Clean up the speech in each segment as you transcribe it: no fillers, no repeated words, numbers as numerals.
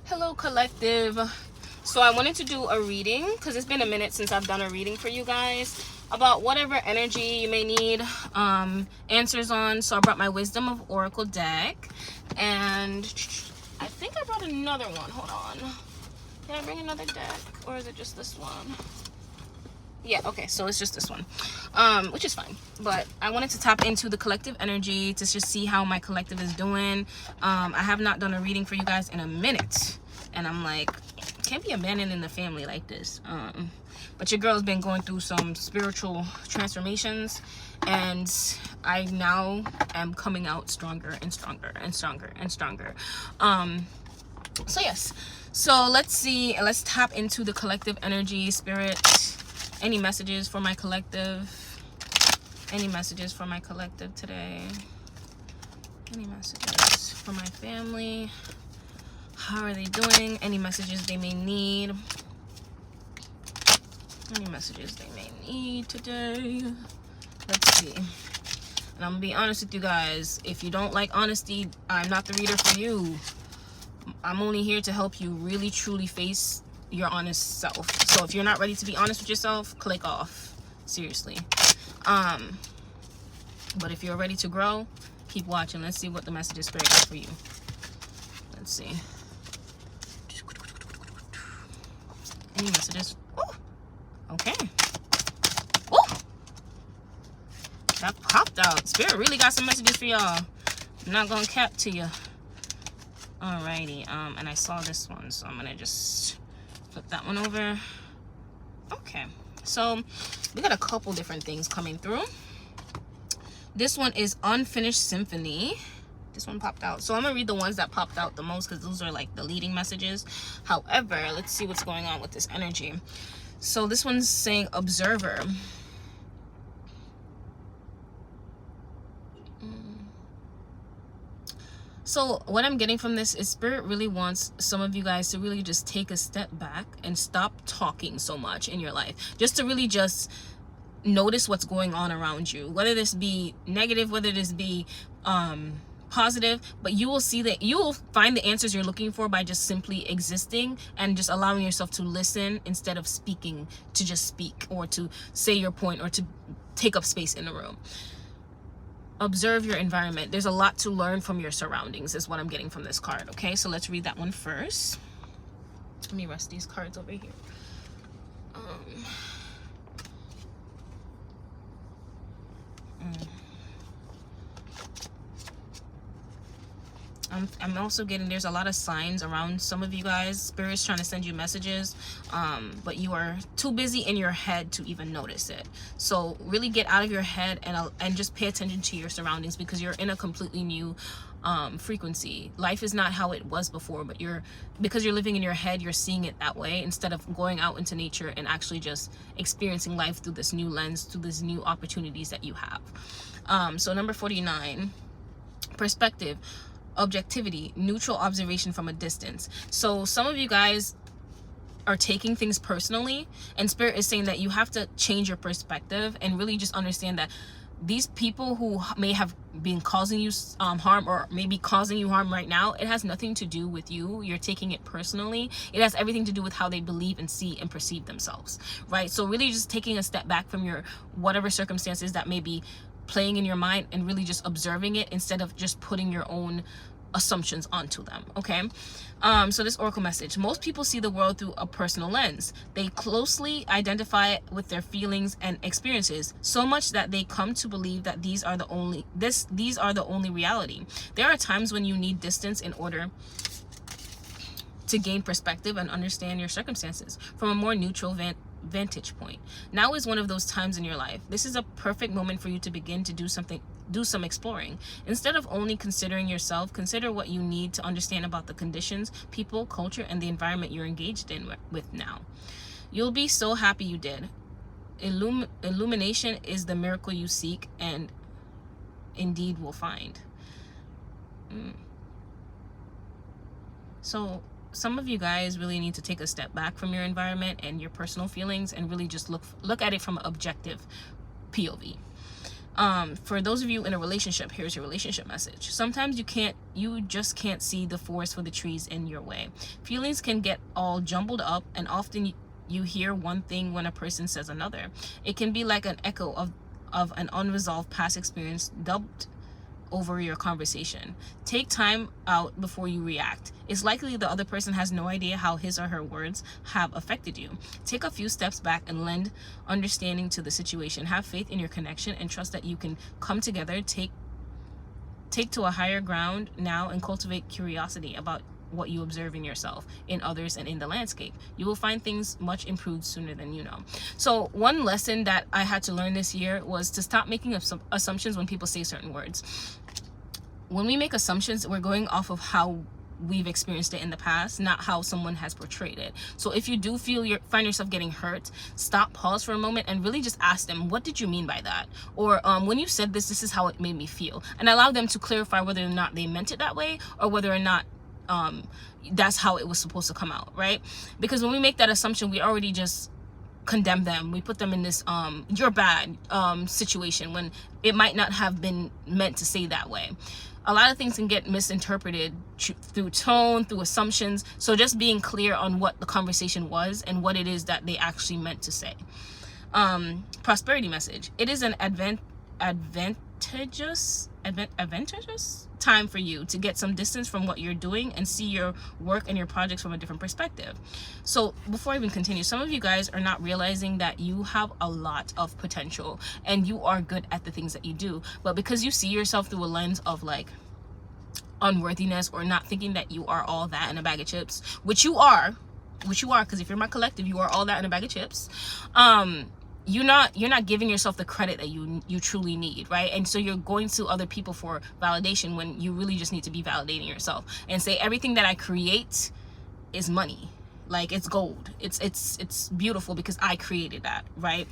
Hello, collective. So I wanted to do a reading because it's been a minute since I've done a reading for you guys about whatever energy you may need answers on. So I brought my Wisdom of Oracle deck, and I think I brought another one. Hold on. Did I bring another deck, or is it just this one? Yeah, okay, so it's just this one, which is fine. But I wanted to tap into the collective energy to just see how my collective is doing. I have not done a reading for you guys in a minute, and I'm like, can't be abandoned in the family like this. But your girl's been going through some spiritual transformations, and I now am coming out stronger and stronger and stronger and stronger. So yes, so let's see, let's tap into the collective energy. Spirit, any messages for my collective? Any messages for my collective today? Any messages for my family? How are they doing? Any messages they may need? Any messages they may need today? Let's see. And I'm gonna be honest with you guys. If you don't like honesty, I'm not the reader for you. I'm only here to help you really truly face your honest self. So if you're not ready to be honest with yourself, click off. Seriously. But if you're ready to grow, keep watching. Let's see what the messages Spirit got for you. Let's see. Any messages? Ooh. Okay. Ooh. That popped out. Spirit really got some messages for y'all. I'm not gonna cap to you. Alrighty. And I saw this one, so I'm gonna just flip that one over. Okay, so we got a couple different things coming through. This one is Unfinished Symphony. This one popped out, so I'm gonna read the ones that popped out the most because those are like the leading messages. However, let's see what's going on with this energy. So this one's saying Observer. So what I'm getting from this is Spirit really wants some of you guys to really just take a step back and stop talking so much in your life. Just to really just notice what's going on around you. Whether this be negative, whether this be positive, but you will see that you will find the answers you're looking for by just simply existing and just allowing yourself to listen instead of speaking to just speak or to say your point or to take up space in the room. Observe your environment. There's a lot to learn from your surroundings is what I'm getting from this card. Okay, so let's read that one first. Let me rest these cards over here. I'm also getting there's a lot of signs around some of you guys. Spirit's trying to send you messages, but you are too busy in your head to even notice it. So really get out of your head and just pay attention to your surroundings, because you're in a completely new frequency. Life is not how it was before, but because you're living in your head, you're seeing it that way instead of going out into nature and actually just experiencing life through this new lens, through these new opportunities that you have. So number 49, perspective. Objectivity, neutral observation from a distance. So some of you guys are taking things personally, and Spirit is saying that you have to change your perspective and really just understand that these people who may have been causing you harm, or maybe causing you harm right now, it has nothing to do with you. You're taking it personally. It has everything to do with how they believe and see and perceive themselves, right? So really just taking a step back from your whatever circumstances that may be playing in your mind and really just observing it instead of just putting your own assumptions onto them. Okay, so this oracle message: most people see the world through a personal lens. They closely identify it with their feelings and experiences, so much that they come to believe that these are the only reality. There are times when you need distance in order to gain perspective and understand your circumstances from a more neutral vantage point. Now is one of those times in your life. This is a perfect moment for you to begin to do some exploring. Instead of only considering yourself, consider what you need to understand about the conditions, people, culture, and the environment you're engaged in with now. You'll be so happy you did. Illumination is the miracle you seek and indeed will find. So some of you guys really need to take a step back from your environment and your personal feelings and really just look at it from an objective POV. For those of you in a relationship, here's your relationship message. Sometimes you just can't see the forest for the trees in your way. Feelings can get all jumbled up, and often you hear one thing when a person says another. It can be like an echo of an unresolved past experience dubbed over your conversation. Take time out before you react. It's likely the other person has no idea how his or her words have affected you. Take a few steps back and lend understanding to the situation. Have faith in your connection and trust that you can come together. Take to a higher ground now and cultivate curiosity about what you observe in yourself, in others, and in the landscape. You will find things much improved sooner than you know. So one lesson that I had to learn this year was to stop making assumptions when people say certain words. When we make assumptions, we're going off of how we've experienced it in the past, not how someone has portrayed it. So if you do find yourself getting hurt, stop, pause for a moment, and really just ask them, what did you mean by that? Or when you said this is how it made me feel. And allow them to clarify whether or not they meant it that way, or whether or not that's how it was supposed to come out, right? Because when we make that assumption, we already just condemn them. We put them in this you're bad situation when it might not have been meant to say that way. A lot of things can get misinterpreted through tone, through assumptions. So just being clear on what the conversation was and what it is that they actually meant to say. Prosperity message. It is an advantageous time for you to get some distance from what you're doing and see your work and your projects from a different perspective. So before I even continue, some of you guys are not realizing that you have a lot of potential and you are good at the things that you do, but because you see yourself through a lens of like unworthiness or not thinking that you are all that in a bag of chips, which you are, because if you're my collective, you are all that in a bag of chips. You're not giving yourself the credit that you truly need, right? And so you're going to other people for validation when you really just need to be validating yourself and say everything that I create is money, like it's gold, it's beautiful because I created that, right?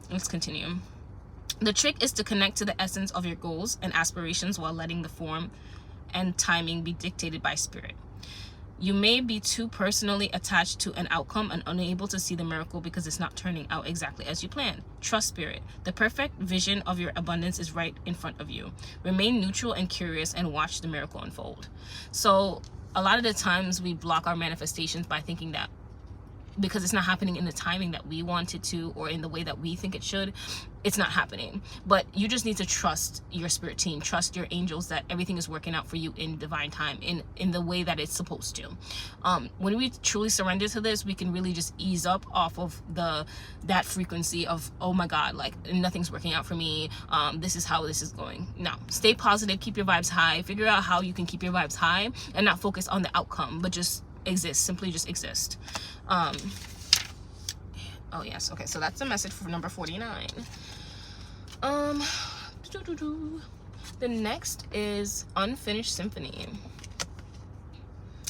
Let's continue. The trick is to connect to the essence of your goals and aspirations while letting the form and timing be dictated by spirit. You may be too personally attached to an outcome and unable to see the miracle because it's not turning out exactly as you planned. Trust spirit. The perfect vision of your abundance is right in front of you. Remain neutral and curious and watch the miracle unfold. So a lot of the times we block our manifestations by thinking that because it's not happening in the timing that we want it to or in the way that we think it should, it's not happening. But you just need to trust your spirit team, trust your angels that everything is working out for you in divine time, in the way that it's supposed to. When we truly surrender to this, we can really just ease up off of that frequency of, oh my God, like nothing's working out for me, this is how this is going. No, stay positive, keep your vibes high, figure out how you can keep your vibes high and not focus on the outcome, but just exist, simply just exist. Oh yes, okay, so that's the message for number 49. The next is Unfinished Symphony.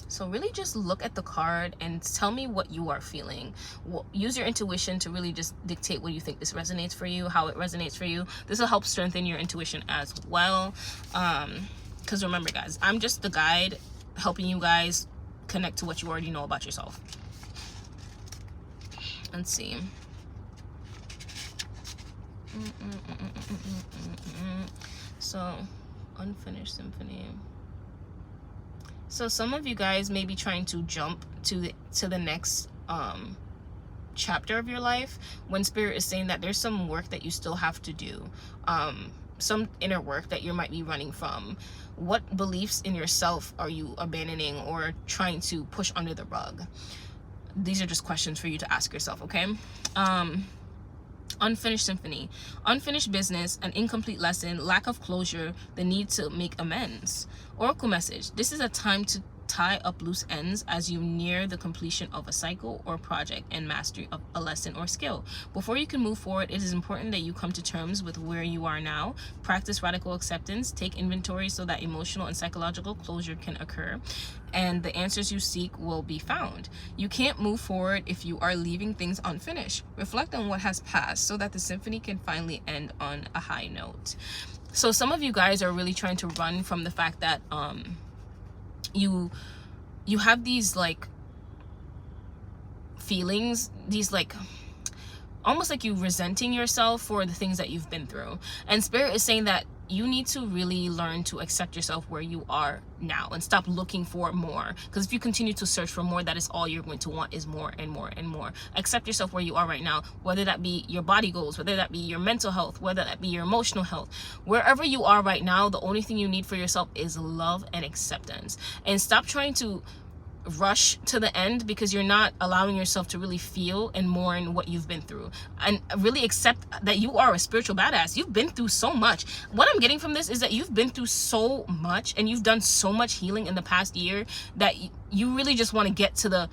So really just look at the card and tell me what you are feeling. Use your intuition to really just dictate what you think this resonates for you, how it resonates for you. This will help strengthen your intuition as well. Because remember guys, I'm just the guide helping you guys connect to what you already know about yourself. Let's see. So, Unfinished Symphony. So some of you guys may be trying to jump to the next chapter of your life when spirit is saying that there's some work that you still have to do, some inner work that you might be running from. What beliefs in yourself are you abandoning or trying to push under the rug? These are just questions for you to ask yourself, okay? Unfinished Symphony. Unfinished business, an incomplete lesson, lack of closure, the need to make amends. Oracle message. This is a time to tie up loose ends as you near the completion of a cycle or project and mastery of a lesson or skill. Before you can move forward, it is important that you come to terms with where you are now. Practice radical acceptance. Take inventory so that emotional and psychological closure can occur, and the answers you seek will be found. You can't move forward if you are leaving things unfinished. Reflect on what has passed so that the symphony can finally end on a high note. So some of you guys are really trying to run from the fact that you have these like feelings, these like almost like you resenting yourself for the things that you've been through. And Spirit is saying that you need to really learn to accept yourself where you are now and stop looking for more. Because if you continue to search for more, that is all you're going to want, is more and more and more. Accept yourself where you are right now, whether that be your body goals, whether that be your mental health, whether that be your emotional health. Wherever you are right now, the only thing you need for yourself is love and acceptance. And stop trying to rush to the end, because you're not allowing yourself to really feel and mourn what you've been through, and really accept that you are a spiritual badass. You've been through so much. What I'm getting from this is that you've been through so much and you've done so much healing in the past year that you really just want to get to the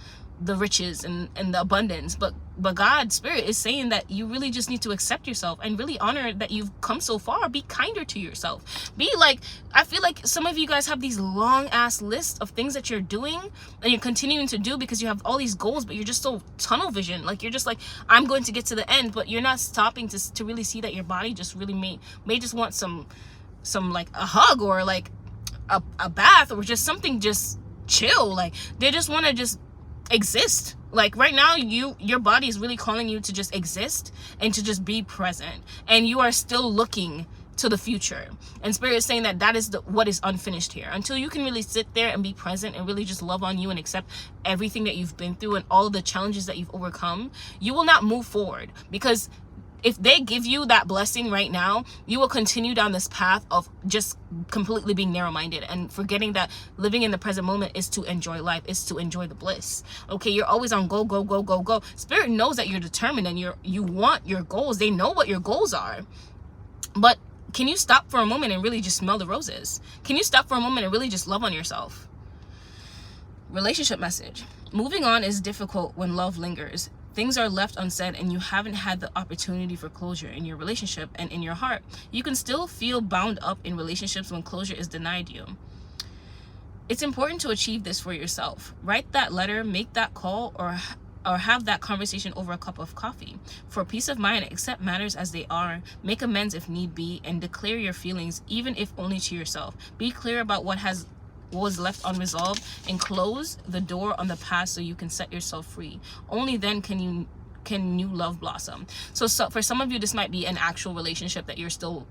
riches and the abundance. But God, Spirit is saying that you really just need to accept yourself and really honor that you've come so far. Be kinder to yourself. Be like, I feel like some of you guys have these long ass lists of things that you're doing and you're continuing to do because you have all these goals, but you're just so tunnel vision. Like, you're just like, I'm going to get to the end, but you're not stopping to really see that your body just really may just want some like a hug, or like a bath, or just something just chill. Like, they just want to just exist. Like, right now, your body is really calling you to just exist and to just be present, and you are still looking to the future. And Spirit is saying that is what is unfinished here. Until you can really sit there and be present and really just love on you and accept everything that you've been through and all of the challenges that you've overcome, you will not move forward. Because if they give you that blessing right now, you will continue down this path of just completely being narrow-minded and forgetting that living in the present moment is to enjoy life, is to enjoy the bliss. Okay, you're always on go, go, go, go, go. Spirit knows that you're determined and you want your goals. They know what your goals are. But can you stop for a moment and really just smell the roses? Can you stop for a moment and really just love on yourself? Relationship message. Moving on is difficult when love lingers. Things are left unsaid and you haven't had the opportunity for closure in your relationship and in your heart. You can still feel bound up in relationships when closure is denied you. It's important to achieve this for yourself. Write that letter, make that call, or have that conversation over a cup of coffee. For peace of mind, accept matters as they are, make amends if need be, and declare your feelings, even if only to yourself. Be clear about what was left unresolved and close the door on the past so you can set yourself free. Only then can new love blossom. So for some of you, this might be an actual relationship that you're still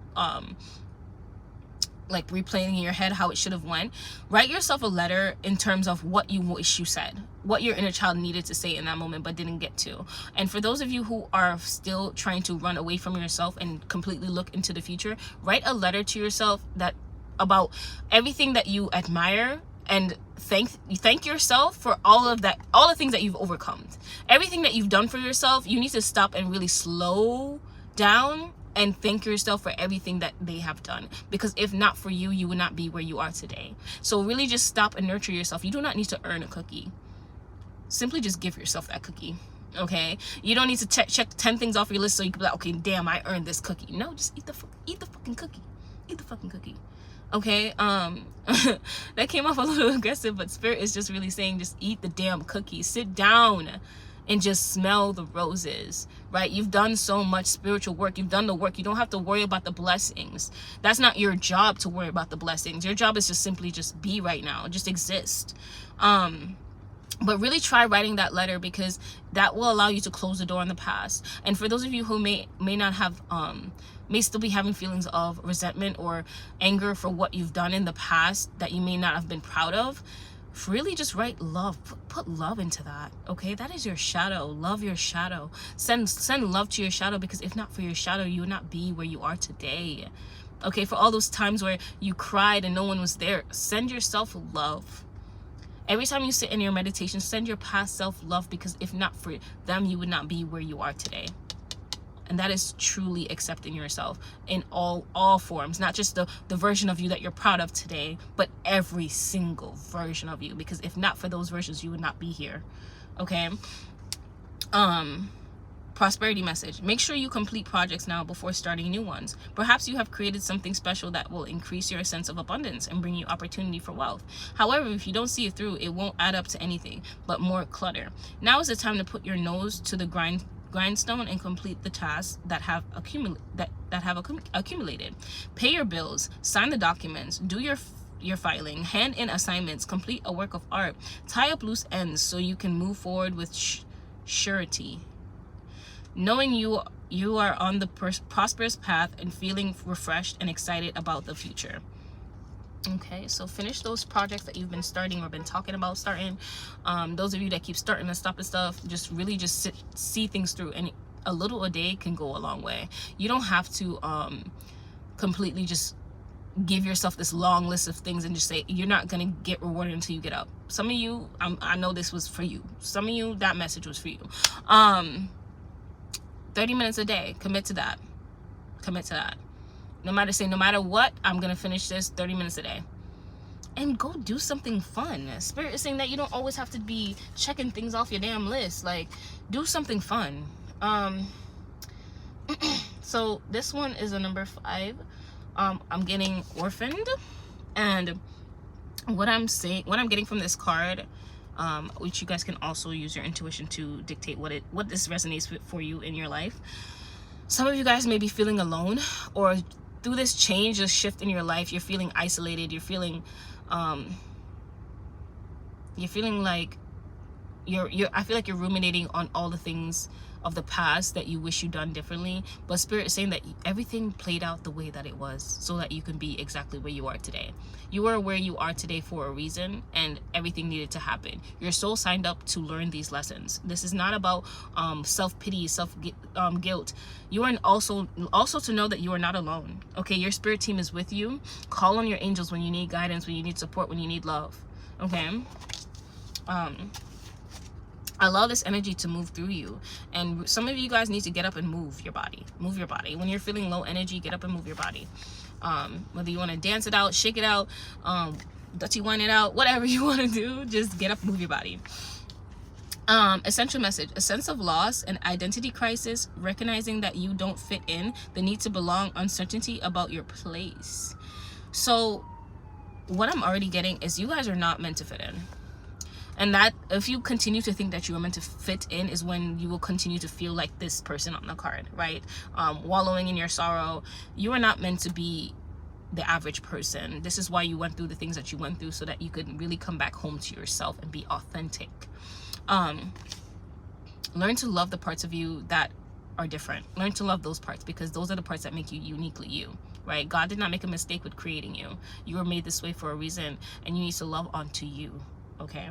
like replaying in your head how it should have went. Write yourself a letter in terms of what you wish you said, what your inner child needed to say in that moment but didn't get to. And for those of you who are still trying to run away from yourself and completely look into the future, write a letter to yourself about everything that you admire, and thank yourself for all the things that you've overcome, everything that you've done for yourself. You need to stop and really slow down and thank yourself for everything that they have done, because if not for you, you would not be where you are today. So really just stop and nurture yourself. You do not need to earn a cookie. Simply just give yourself that cookie. Okay, you don't need to check 10 things off your list so you can be like, okay, damn, I earned this cookie. No, just eat the fucking cookie. Eat the fucking cookie. Okay, that came off a little aggressive, but Spirit is just really saying, just eat the damn cookie. Sit down and just smell the roses, right? You've done so much spiritual work. You've done the work. You don't have to worry about the blessings. That's not your job to worry about the blessings. Your job is just simply just be right now, just exist. But really try writing that letter, because that will allow you to close the door on the past. And for those of you who may not have may still be having feelings of resentment or anger for what you've done in the past that you may not have been proud of, really just write love. Put love into that. Okay, that is your shadow. Love your shadow. Send love to your shadow, because if not for your shadow, you would not be where you are today. Okay, for all those times where you cried and no one was there, send yourself love. Every time you sit in your meditation, send your past self love, because if not for them, you would not be where you are today. And that is truly accepting yourself in all forms, not just the version of you that you're proud of today, but every single version of you, because if not for those versions, you would not be here. Okay. Prosperity message. Make sure you complete projects now before starting new ones. Perhaps you have created something special that will increase your sense of abundance and bring you opportunity for wealth. However, if you don't see it through, it won't add up to anything but more clutter. Now is the time to put your nose to the grindstone and complete the tasks that have accumulated. Pay your bills, sign the documents, do your filing, hand in assignments, complete a work of art, tie up loose ends so you can move forward with surety. knowing you are on the prosperous path and feeling refreshed and excited about the future. Okay, so finish those projects that you've been starting or been talking about starting. Those of you that keep starting and stopping stuff, just really just see things through, and a little a day can go a long way. You don't have to completely just give yourself this long list of things and just say you're not gonna get rewarded until you get up. Some of you, I know this was for you. Some of you, that message was for you. 30 minutes a day, commit to that. Commit to that. No matter what, I'm gonna finish this 30 minutes a day. And go do something fun. Spirit is saying that you don't always have to be checking things off your damn list. Like, do something fun. So this one is a number 5. I'm getting orphaned, and what I'm getting from this card, which you guys can also use your intuition to dictate what this resonates with for you in your life. Some of you guys may be feeling alone, or through this change, this shift in your life, you're feeling isolated. You're feeling like I feel like you're ruminating on all the things of the past that you wish you'd done differently. But Spirit is saying that everything played out the way that it was so that you can be exactly where you are today. You are where you are today for a reason, and everything needed to happen. Your soul signed up to learn these lessons. This is not about self-pity, guilt. You are also to know that you are not alone. Okay, your spirit team is with you. Call on your angels when you need guidance, when you need support, when you need love. Okay. Allow this energy to move through you. And some of you guys need to get up and move your body. Move your body. When you're feeling low energy, get up and move your body. Whether you want to dance it out, shake it out, dirty wine it out, whatever you want to do, just get up and move your body. Essential message: a sense of loss, an identity crisis, recognizing that you don't fit in, the need to belong, uncertainty about your place. So what I'm already getting is you guys are not meant to fit in. And that if you continue to think that you are meant to fit in is when you will continue to feel like this person on the card, right? Wallowing in your sorrow. You are not meant to be the average person. This is why you went through the things that you went through, so that you could really come back home to yourself and be authentic. Learn to love the parts of you that are different. Learn to love those parts, because those are the parts that make you uniquely you, right? God did not make a mistake with creating you. You were made this way for a reason, and you need to love onto you. Okay.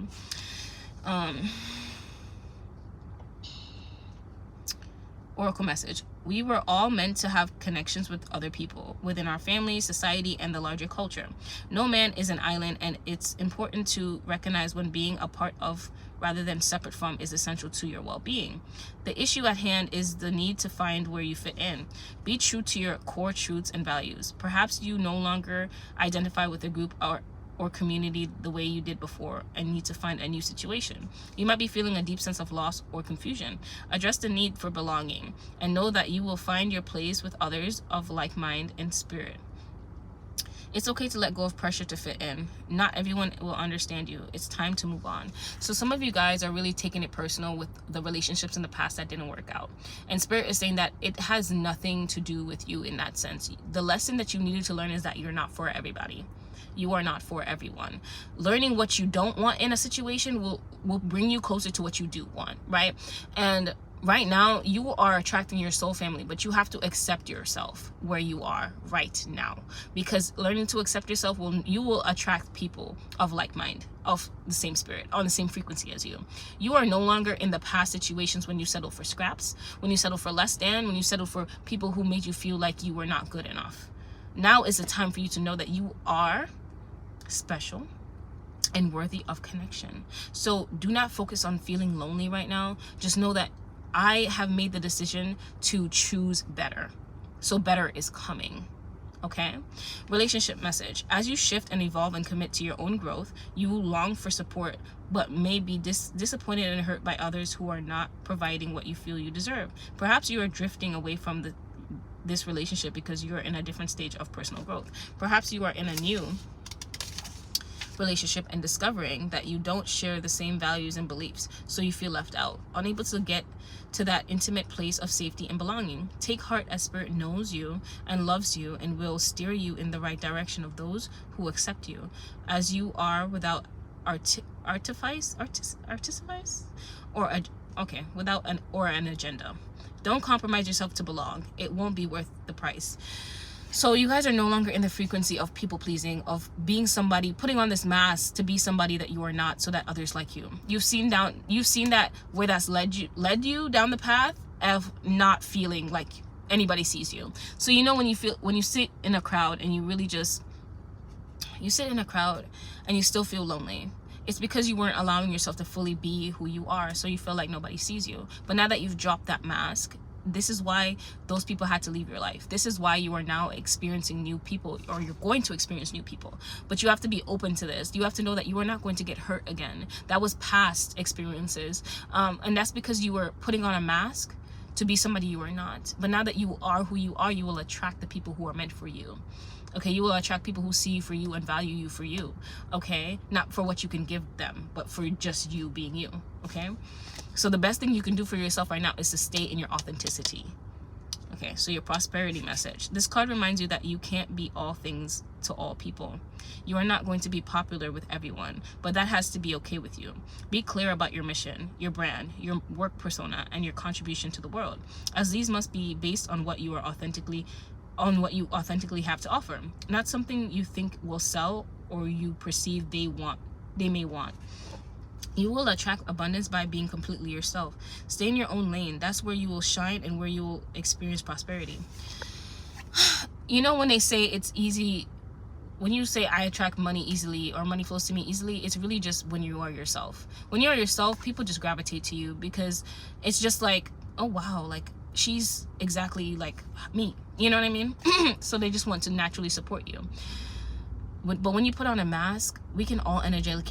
Oracle message: we were all meant to have connections with other people within our family, society, and the larger culture. No man is an island, and it's important to recognize when being a part of rather than separate from is essential to your well-being. The issue at hand is the need to find where you fit in. Be true to your core truths and values. Perhaps you no longer identify with a group or community the way you did before and need to find a new situation. You might be feeling a deep sense of loss or confusion. Address the need for belonging and know that you will find your place with others of like mind and spirit. It's okay to let go of pressure to fit in. Not everyone will understand you. It's time to move on. So some of you guys are really taking it personal with the relationships in the past that didn't work out. And Spirit is saying that it has nothing to do with you in that sense. The lesson that you needed to learn is that you're not for everybody. You are not for everyone. Learning what you don't want in a situation will bring you closer to what you do want, right? And right now, you are attracting your soul family, but you have to accept yourself where you are right now. Because learning to accept yourself, you will attract people of like mind, of the same spirit, on the same frequency as you. You are no longer in the past situations when you settle for scraps, when you settle for less than, when you settle for people who made you feel like you were not good enough. Now is the time for you to know that you are special and worthy of connection. So do not focus on feeling lonely right now. Just know that I have made the decision to choose better. So better is coming. Okay? Relationship message: as you shift and evolve and commit to your own growth, you will long for support, but may be disappointed and hurt by others who are not providing what you feel you deserve. Perhaps you are drifting away from this relationship because you are in a different stage of personal growth. Perhaps you are in a new relationship and discovering that you don't share the same values and beliefs, so you feel left out, unable to get to that intimate place of safety and belonging. Take heart, as Spirit knows you and loves you and will steer you in the right direction of those who accept you as you are, without artifice or Okay, without an agenda. Don't compromise yourself to belong. It won't be worth the price. So you guys are no longer in the frequency of people pleasing, of being somebody, putting on this mask to be somebody that you are not, so that others like you. You've seen that where that's led you down the path of not feeling like anybody sees you. So when you sit in a crowd and you sit in a crowd and you still feel lonely, it's because you weren't allowing yourself to fully be who you are, so you feel like nobody sees you. But now that you've dropped that mask, this is why those people had to leave your life. This is why you are now experiencing new people, or you're going to experience new people. But you have to be open to this. You have to know that you are not going to get hurt again. That was past experiences. And that's because you were putting on a mask to be somebody you are not. But now that you are who you are, you will attract the people who are meant for you. Okay, you will attract people who see you for you and value you for you. Okay, not for what you can give them, but for just you being you. Okay, so the best thing you can do for yourself right now is to stay in your authenticity. Okay, so your prosperity message. This card reminds you that you can't be all things to all people. You are not going to be popular with everyone, but that has to be okay with you. Be clear about your mission, your brand, your work persona, and your contribution to the world, as these must be based on what you authentically have to offer, not something you think will sell or you perceive they may want. You will attract abundance by being completely yourself. Stay in your own lane. That's where you will shine and where you will experience prosperity. When they say it's easy, when you say I attract money easily or money flows to me easily, it's really just when you are yourself. When you are yourself, people just gravitate to you because it's just like, oh wow, like she's exactly like me. You know what I mean? So they just want to naturally support you. But when you put on a mask, we can all energetically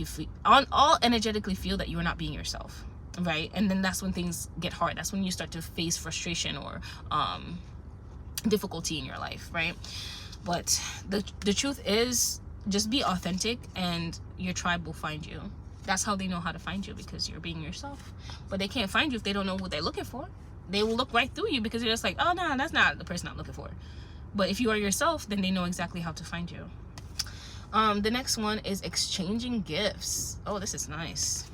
feel that you are not being yourself, right? And then that's when things get hard. That's when you start to face frustration or difficulty in your life, right? But the truth is, just be authentic and your tribe will find you. That's how they know how to find you, because you're being yourself. But they can't find you if they don't know what they're looking for. They will look right through you because they're just like, oh no, that's not the person I'm looking for. But if you are yourself, then they know exactly how to find you. The next one is exchanging gifts. Oh, this is nice.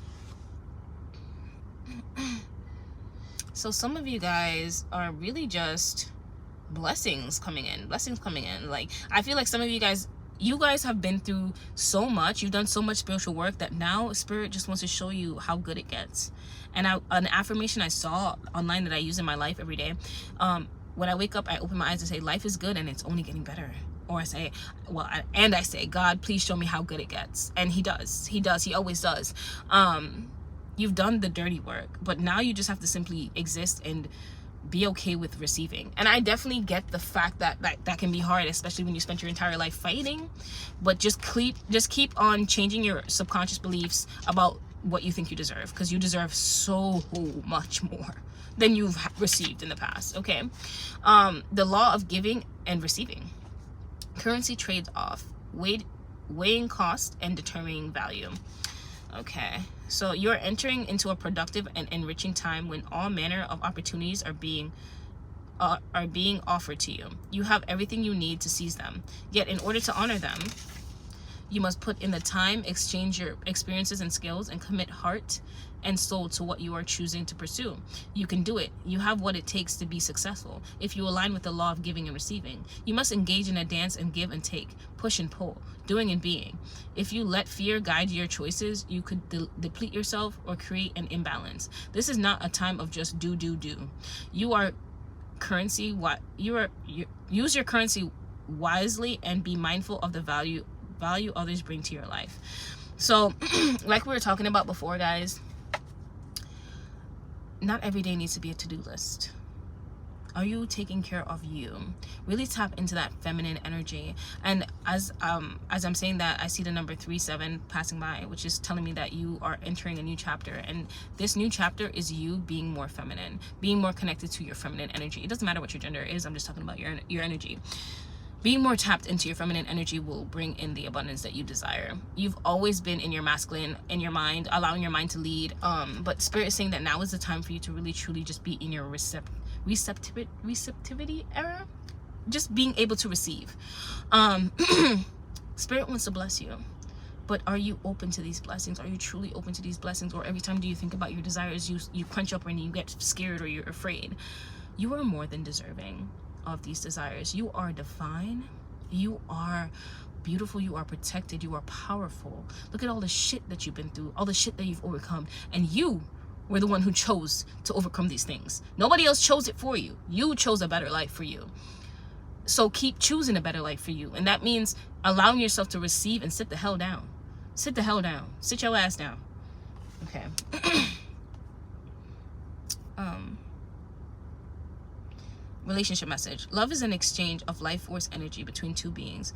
So some of you guys are really just blessings coming in. Like, I feel like some of you guys have been through so much. You've done so much spiritual work that now Spirit just wants to show you how good it gets. And an affirmation I saw online that I use in my life every day. When I wake up, I open my eyes and say, life is good and it's only getting better. Or I say, I say, God, please show me how good it gets. And he does. He always does. You've done the dirty work, but now you just have to simply exist and be okay with receiving. And I definitely get the fact that can be hard, especially when you spent your entire life fighting. But just keep on changing your subconscious beliefs about what you think you deserve, because you deserve so much more than you've received in the past. Okay, the law of giving and receiving. Currency trades off, weighing cost and determining value. Okay, so you're entering into a productive and enriching time when all manner of opportunities are being offered to you. You have everything you need to seize them. Yet in order to honor them, you must put in the time, exchange your experiences and skills, and commit heart and soul to what you are choosing to pursue. You can do it. You have what it takes to be successful if you align with the law of giving and receiving. You must engage in a dance and give and take, push and pull, doing and being. If you let fear guide your choices, you could deplete yourself or create an imbalance. This is not a time of just do. You are currency. Use your currency wisely and be mindful of the value others bring to your life. So like we were talking about before, guys, not every day needs to be a to-do list. Are you taking care of you? Really tap into that feminine energy. And as I'm saying that, I see the number 37 passing by, which is telling me that you are entering a new chapter. And this new chapter is you being more feminine, being more connected to your feminine energy. It doesn't matter what your gender is. I'm just talking about your energy. Being more tapped into your feminine energy will bring in the abundance that you desire. You've always been in your masculine, in your mind, allowing your mind to lead. But Spirit is saying that now is the time for you to really truly just be in your receptivity era. Just being able to receive. Spirit wants to bless you. But are you open to these blessings? Are you truly open to these blessings? Or every time do you think about your desires, you crunch up and you get scared or you're afraid? You are more than deserving of these desires. You are divine. You are beautiful. You are protected. You are powerful. Look at all the shit that you've been through, all the shit that you've overcome, and you were the one who chose to overcome these things. Nobody else chose it for you. You chose a better life for you. So keep choosing a better life for you. And that means allowing yourself to receive and sit the hell down. Sit the hell down. Sit your ass down. Okay. Relationship message. Love is an exchange of life force energy between two beings.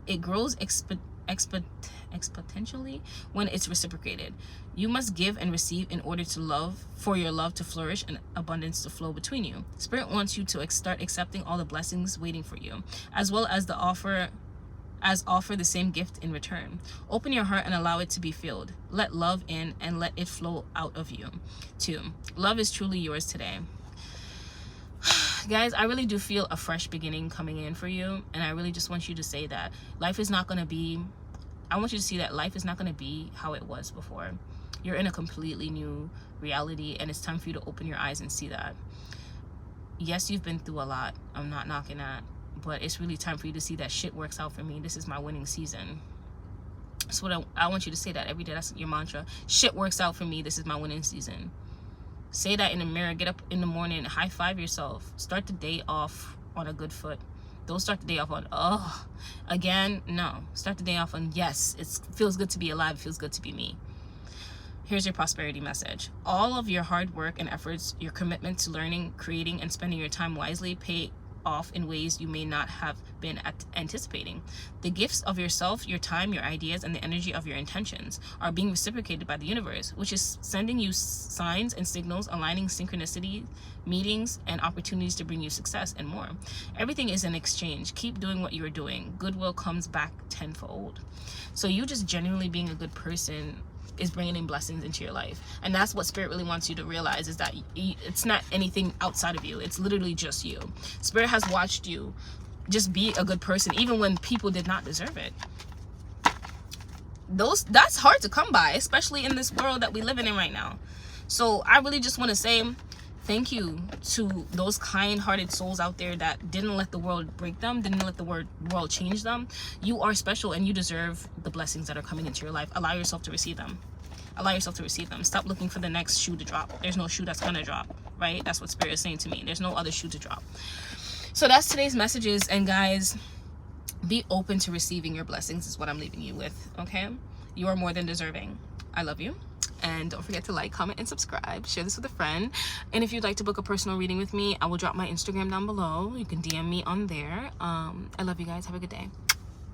It grows exponentially when it's reciprocated. You must give and receive in order for your love to flourish and abundance to flow between you. Spirit wants you to start accepting all the blessings waiting for you, as well as offer the same gift in return. Open your heart and allow it to be filled. Let love in and let it flow out of you too. Love is truly yours today. Guys, I really do feel a fresh beginning coming in for you, and I really just want you to say that life is not going to be, I want you to see that life is not going to be how it was before. You're in a completely new reality, and it's time for you to open your eyes and see that. Yes, you've been through a lot. I'm not knocking that, but it's really time for you to see that shit works out for me. This is my winning season. So what I want you to say that every day. That's your mantra. Shit works out for me. This is my winning season. Say that in the mirror. Get up in the morning. High five yourself. Start the day off on a good foot. Don't start the day off on, oh, again. No. Start the day off on, yes, it feels good to be alive. It feels good to be me. Here's your prosperity message. All of your hard work and efforts, your commitment to learning, creating, and spending your time wisely pay off in ways you may not have been anticipating. The gifts of yourself, your time, your ideas, and the energy of your intentions are being reciprocated by the universe, which is sending you signs and signals, aligning synchronicity, meetings, and opportunities to bring you success and more. Everything is an exchange. Keep doing what you're doing. Goodwill comes back tenfold. So you just genuinely being a good person is bringing in blessings into your life, and that's what Spirit really wants you to realize, is that it's not anything outside of you. It's literally just you. Spirit has watched you just be a good person even when people did not deserve it. That's hard to come by, especially in this world that we live in right now. So I really just want to say thank you to those kind-hearted souls out there that didn't let the world break them, didn't let the world change them. You are special, and you deserve the blessings that are coming into your life. Allow yourself to receive them. Allow yourself to receive them. Stop looking for the next shoe to drop. There's no shoe that's gonna drop, right? That's what Spirit is saying to me. There's no other shoe to drop. So that's today's messages, and guys, be open to receiving your blessings is what I'm leaving you with, okay? You are more than deserving. I love you. And don't forget to like, comment, and subscribe. Share this with a friend. And if you'd like to book a personal reading with me, I will drop my Instagram down below. You can DM me on there. I love you guys. Have a good day.